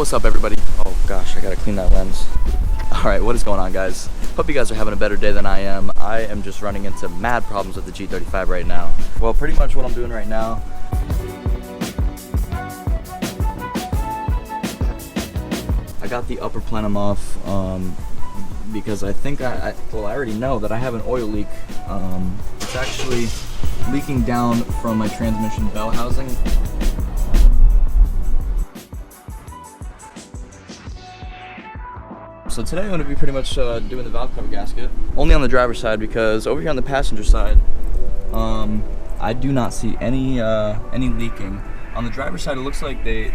What's up, everybody? Oh gosh, I gotta clean that lens. Alright, what is going on, guys? Hope you guys are having a better day than I am. I am just running into mad problems with the G35 right now. Well, pretty much what I'm doing right now, I got the upper plenum off because I think I already know that I have an oil leak. It's actually leaking down from my transmission bell housing. So today I'm going to be pretty much doing the valve cover gasket. Only on the driver's side, because over here on the passenger side, I do not see any leaking. On the driver's side, it looks like the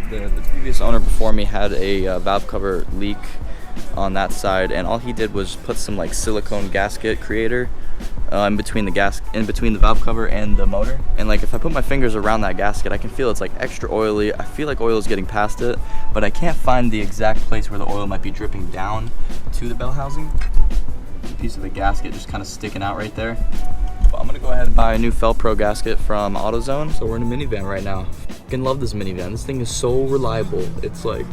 previous owner before me had a valve cover leak on that side, and all he did was put some like silicone gasket creator in between the valve cover and the motor. And like if I put my fingers around that gasket, I can feel it's like extra oily. I feel like oil is getting past it, but I can't find the exact place where the oil might be dripping down to the bell housing. A piece of the gasket just kind of sticking out right there. But I'm gonna go ahead and buy a new Felpro gasket from AutoZone. So we're in a minivan right now. I fucking love this minivan. This thing is so reliable. It's like,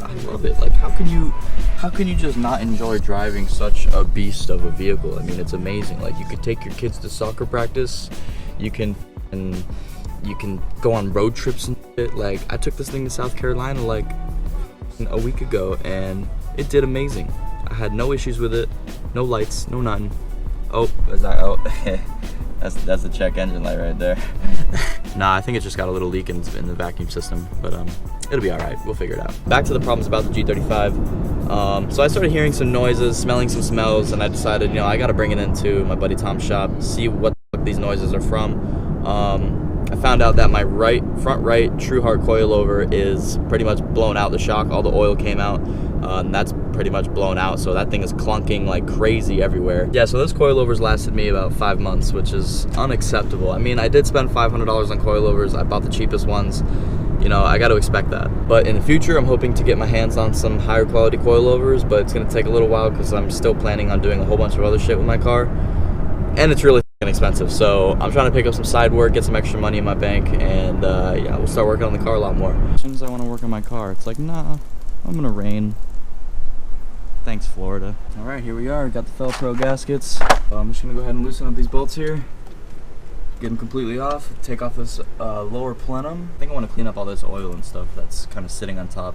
I love it. Like, how can you just not enjoy driving such a beast of a vehicle? I mean, it's amazing. Like, you could take your kids to soccer practice, you can go on road trips and shit. Like, I took this thing to South Carolina like a week ago, and it did amazing. I had no issues with it, no lights, no nothing. Oh, is that, oh, that's the check engine light right there. Nah, I think it just got a little leak in the vacuum system, but it'll be all right. We'll figure it out. Back to the problems about the G35. So I started hearing some noises, smelling some smells, and I decided, you know, I got to bring it into my buddy Tom's shop, see what the fuck these noises are from. I found out that my front right true heart coilover is pretty much blown out. The shock, all the oil came out, and that's pretty much blown out, so that thing is clunking like crazy everywhere. Yeah, so those coilovers lasted me about 5 months, which is unacceptable. I mean, I did spend $500 on coilovers. I bought the cheapest ones. You know, I got to expect that. But in the future, I'm hoping to get my hands on some higher quality coilovers, but it's going to take a little while because I'm still planning on doing a whole bunch of other shit with my car, and it's really expensive. So I'm trying to pick up some side work, get some extra money in my bank, and yeah, we'll start working on the car a lot more. As soon as I want to work on my car, it's like, nah, I'm gonna rain. Thanks, Florida. All right, here we are. Got the Felpro gaskets. I'm just gonna go ahead and loosen up these bolts here, get them completely off, take off this lower plenum. I think I want to clean up all this oil and stuff that's kind of sitting on top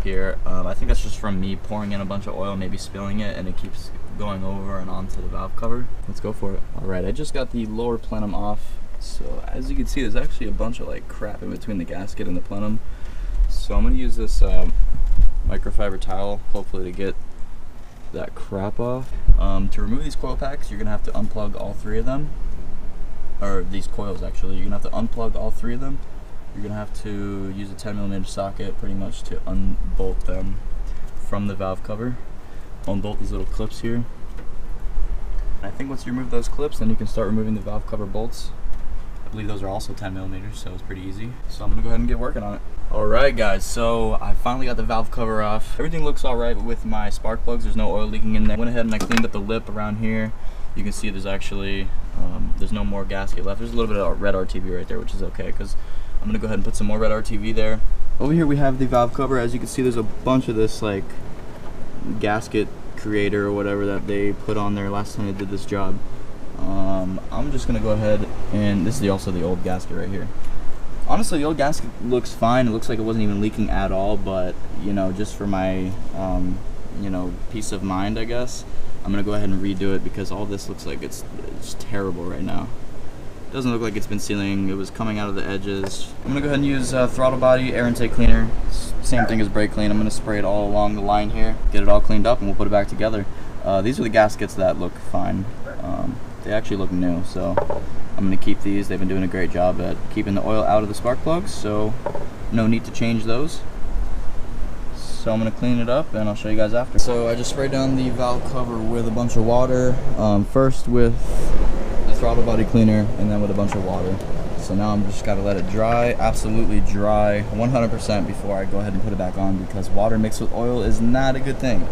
here. I think that's just from me pouring in a bunch of oil, maybe spilling it, and it keeps going over and onto the valve cover. Let's go for it. All right, I just got the lower plenum off. So as you can see, there's actually a bunch of like crap in between the gasket and the plenum. So I'm gonna use this microfiber towel, hopefully to get that crap off. To remove these coil packs, you're gonna have to unplug all three of them, or these coils actually. You're gonna have to unplug all three of them. You're gonna have to use a 10mm socket pretty much to unbolt them from the valve cover. Unbolt these little clips here. I think once you remove those clips, then you can start removing the valve cover bolts. I believe those are also 10mm, so it's pretty easy. So I'm gonna go ahead and get working on it. Alright guys, so I finally got the valve cover off. Everything looks alright with my spark plugs. There's no oil leaking in there. I went ahead and I cleaned up the lip around here. You can see there's actually, there's no more gasket left. There's a little bit of red RTV right there, which is okay, because I'm gonna go ahead and put some more red RTV there. Over here we have the valve cover. As you can see, there's a bunch of this like gasket creator or whatever that they put on there last time they did this job. I'm just gonna go ahead, and this is also the old gasket right here. Honestly, the old gasket looks fine. It looks like it wasn't even leaking at all, but you know, just for my you know, peace of mind, I guess, I'm gonna go ahead and redo it, because all this looks like it's terrible right now. It doesn't look like it's been sealing. It was coming out of the edges. I'm gonna go ahead and use throttle body air intake cleaner. Same thing as brake clean. I'm gonna spray it all along the line here, get it all cleaned up, and we'll put it back together. These are the gaskets that look fine. They actually look new, so I'm gonna keep these. They've been doing a great job at keeping the oil out of the spark plugs, so no need to change those. So I'm gonna clean it up, and I'll show you guys after. So I just sprayed down the valve cover with a bunch of water. First with the throttle body cleaner, and then with a bunch of water. So now I'm just gotta let it dry, absolutely dry, 100% before I go ahead and put it back on, because water mixed with oil is not a good thing.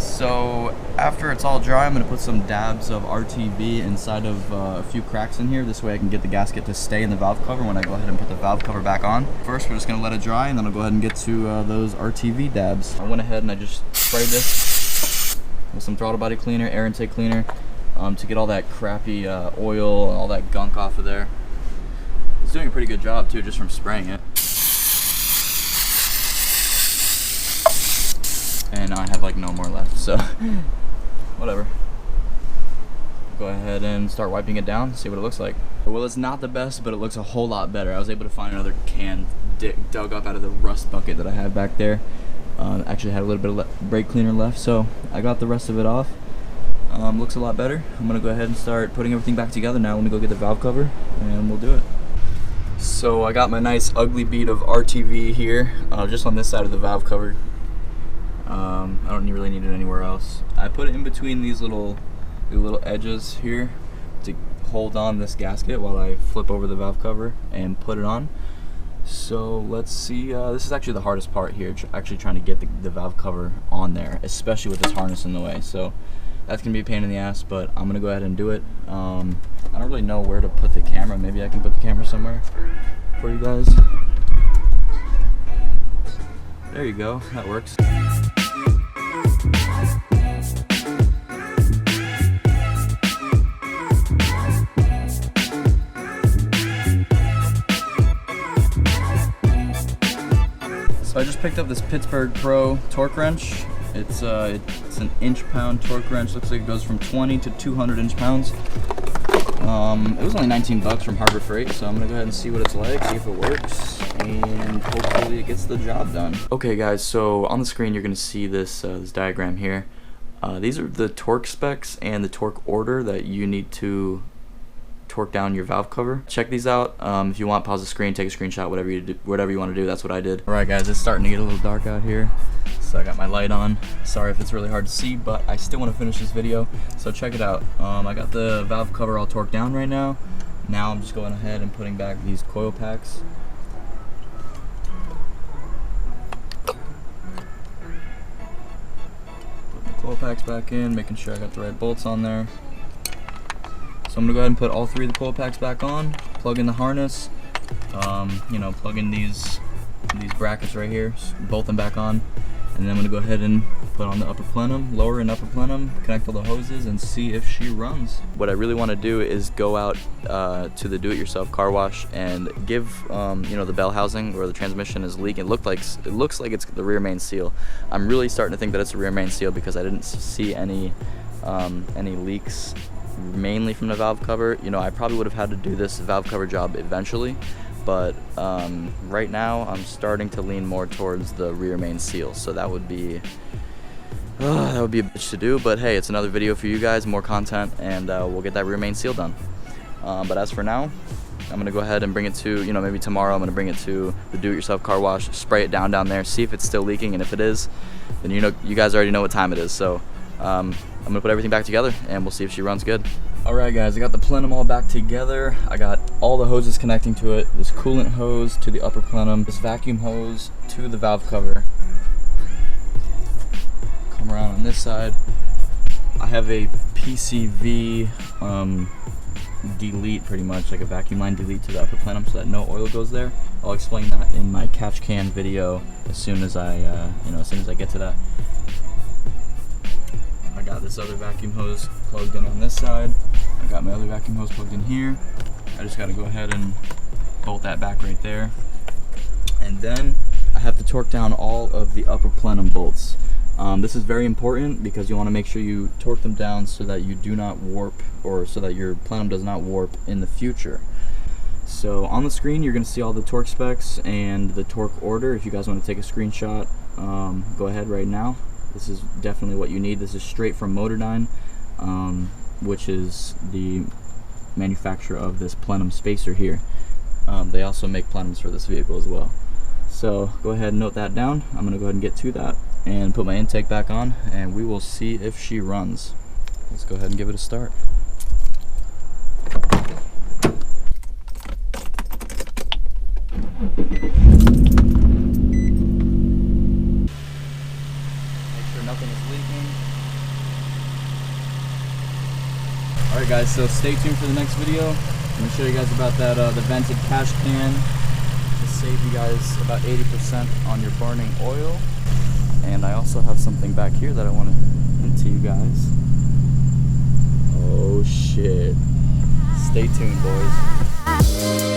So after it's all dry, I'm going to put some dabs of RTV inside of a few cracks in here. This way I can get the gasket to stay in the valve cover when I go ahead and put the valve cover back on. First, we're just going to let it dry, and then I'll go ahead and get to those RTV dabs. I went ahead and I just sprayed this with some throttle body cleaner, air intake cleaner, to get all that crappy oil and all that gunk off of there. It's doing a pretty good job too, just from spraying it. And I have like no more left, so whatever. Go ahead and start wiping it down, see what it looks like. Well, it's not the best, but it looks a whole lot better. I was able to find another can dug up out of the rust bucket that I had back there. Actually had a little bit of brake cleaner left, so I got the rest of it off. Looks a lot better. I'm gonna go ahead and start putting everything back together now. Let me go get the valve cover and we'll do it. So I got my nice ugly bead of RTV here, just on this side of the valve cover. I don't really need it anywhere else. I put it in between these little edges here to hold on this gasket while I flip over the valve cover and put it on. So let's see, this is actually the hardest part here, actually trying to get the valve cover on there, especially with this harness in the way. So that's gonna be a pain in the ass, but I'm gonna go ahead and do it. I don't really know where to put the camera. Maybe I can put the camera somewhere for you guys. There you go, that works. So I just picked up this Pittsburgh Pro torque wrench. It's an inch-pound torque wrench. Looks like it goes from 20 to 200 inch-pounds. It was only 19 bucks from Harbor Freight, so I'm gonna go ahead and see what it's like, see if it works, and hopefully it gets the job done. Okay guys, so on the screen you're gonna see this diagram here. These are the torque specs and the torque order that you need to torque down your valve cover. Check these out. If you want, pause the screen, take a screenshot, whatever you want to do. That's what I did. Alright guys, it's starting to get a little dark out here, so I got my light on. Sorry if it's really hard to see, but I still want to finish this video, so check it out. I got the valve cover all torqued down right now. Now I'm just going ahead and putting back these coil packs. Putting the coil packs back in, making sure I got the right bolts on there. So I'm gonna go ahead and put all three of the coil packs back on, plug in the harness, plug in these brackets right here, bolt them back on, and then I'm gonna go ahead and put on the upper plenum, lower and upper plenum, connect all the hoses, and see if she runs. What I really want to do is go out to the do-it-yourself car wash and give the bell housing where the transmission is leaking. It looks like it's the rear main seal. I'm really starting to think that it's the rear main seal because I didn't see any leaks, mainly from the valve cover. I probably would have had to do this valve cover job eventually, but right now I'm starting to lean more towards the rear main seal, so that would be a bitch to do, but hey, it's another video for you guys, more content, and we'll get that rear main seal done. But as for now, I'm gonna go ahead and bring it to, maybe tomorrow I'm gonna bring it to the do-it-yourself car wash, spray it down there, see if it's still leaking, and if it is, then you guys already know what time it is. So I'm gonna put everything back together and we'll see if she runs good. Alright guys, I got the plenum all back together. I got all the hoses connecting to it. This coolant hose to the upper plenum, this vacuum hose to the valve cover. Come around on this side. I have a PCV delete, pretty much like a vacuum line delete to the upper plenum so that no oil goes there. I'll explain that in my catch can video as soon as I get to that. I got this other vacuum hose plugged in on this side. I got my other vacuum hose plugged in here. I just got to go ahead and bolt that back right there. And then I have to torque down all of the upper plenum bolts. This is very important because you want to make sure you torque them down so that you do not warp, or so that your plenum does not warp in the future. So on the screen you're going to see all the torque specs and the torque order. If you guys want to take a screenshot, go ahead right now. This is definitely what you need. This is straight from Motordyne, which is the manufacturer of this plenum spacer here. They also make plenums for this vehicle as well. So go ahead and note that down. I'm going to go ahead and get to that and put my intake back on, and we will see if she runs. Let's go ahead and give it a start. Nothing is leaking. Alright guys, so stay tuned for the next video. I'm going to show you guys about that the vented cash can to save you guys about 80% on your burning oil. And I also have something back here that I want to hint to you guys. Oh shit. Stay tuned, boys.